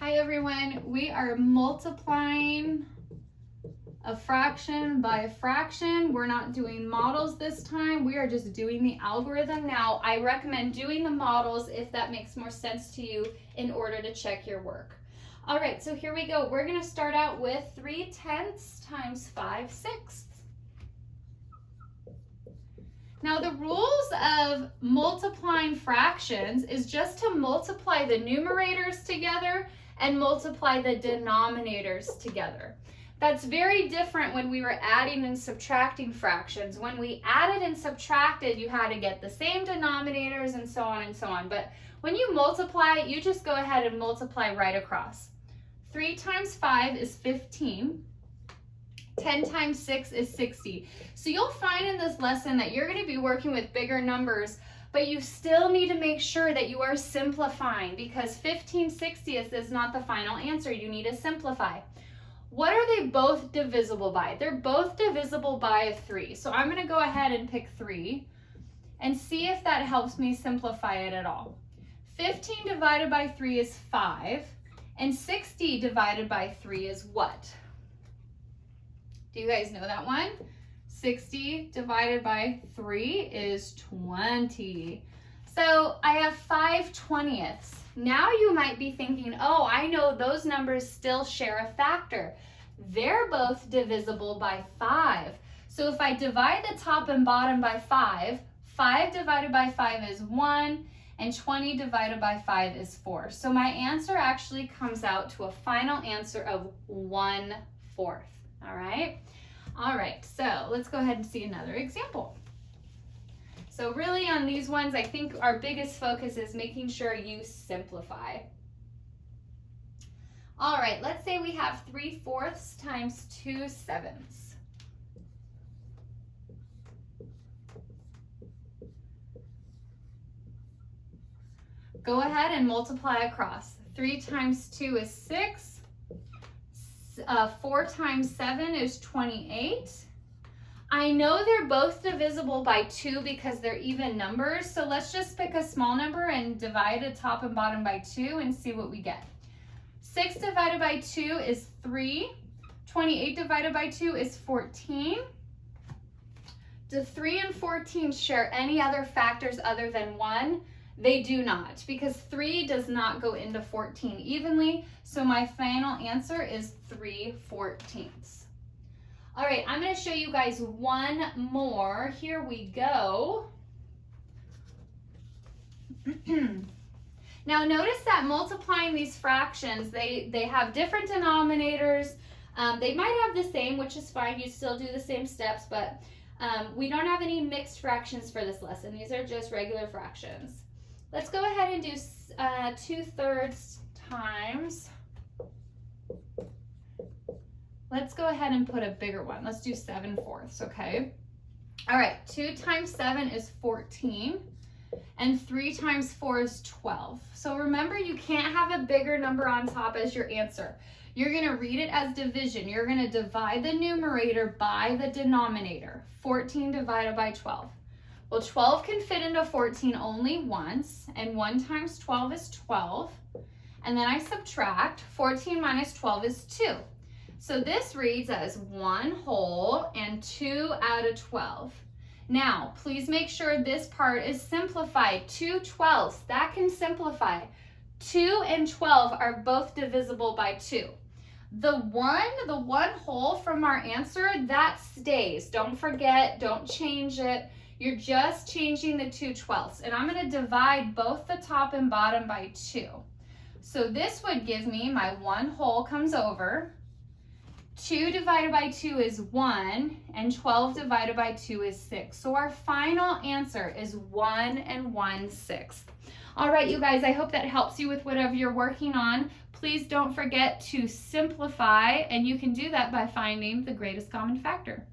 Hi everyone, we are multiplying a fraction by a fraction. We're not doing models this time, we are just doing the algorithm. Now, I recommend doing the models if that makes more sense to you in order to check your work. All right, so here we go. We're gonna start out with 3/10 times 5/6. Now the rules of multiplying fractions is just to multiply the numerators together and multiply the denominators together. That's very different when we were adding and subtracting fractions. When we added and subtracted, you had to get the same denominators and so on and so on. But when you multiply, you just go ahead and multiply right across. 3 times 5 is 15. 10 times 6 is 60. So you'll find in this lesson that you're going to be working with bigger numbers, but you still need to make sure that you are simplifying because 15/60 is not the final answer. You need to simplify. What are they both divisible by? They're both divisible by 3. So I'm going to go ahead and pick 3 and see if that helps me simplify it at all. 15 divided by 3 is 5, and 60 divided by 3 is what? Do you guys know that one? 60 divided by 3 is 20. So I have 5/20. Now you might be thinking, oh, I know those numbers still share a factor. They're both divisible by 5. So if I divide the top and bottom by 5, 5 divided by 5 is 1, and 20 divided by 5 is 4. So my answer actually comes out to a final answer of 1/4. All right, so let's go ahead and see another example. So really on these ones, I think our biggest focus is making sure you simplify. All right, let's say we have 3/4 times 2/7. Go ahead and multiply across. 3 times 2 is 6. 4 times 7 is 28. I know they're both divisible by 2 because they're even numbers, so let's just pick a small number and divide the top and bottom by 2 and see what we get. 6 divided by 2 is 3. 28 divided by 2 is 14. Do 3 and 14 share any other factors other than 1? They do not, because 3 does not go into 14 evenly, so my final answer is 3/14. All right, I'm going to show you guys one more. Here we go. Now notice that multiplying these fractions, they have different denominators. They might have the same, which is fine. You still do the same steps, but we don't have any mixed fractions for this lesson. These are just regular fractions. Let's go ahead and do 2/3 times. Let's go ahead and put a bigger one. Let's do 7/4, okay? All right, 2 times 7 is 14, and 3 times 4 is 12. So remember, you can't have a bigger number on top as your answer. You're gonna read it as division. You're gonna divide the numerator by the denominator. 14 divided by 12. Well, 12 can fit into 14 only once, and 1 times 12 is 12. And then I subtract. 14 minus 12 is 2. So this reads as 1 whole and 2 out of 12. Now, please make sure this part is simplified. 2/12, that can simplify. 2 and 12 are both divisible by 2. The one whole from our answer, that stays. Don't forget, don't change it. You're just changing the 2/12. And I'm going to divide both the top and bottom by 2. So this would give me my 1 whole comes over. 2 divided by 2 is 1, and 12 divided by 2 is 6. So our final answer is 1 1/6. All right, you guys, I hope that helps you with whatever you're working on. Please don't forget to simplify, and you can do that by finding the greatest common factor.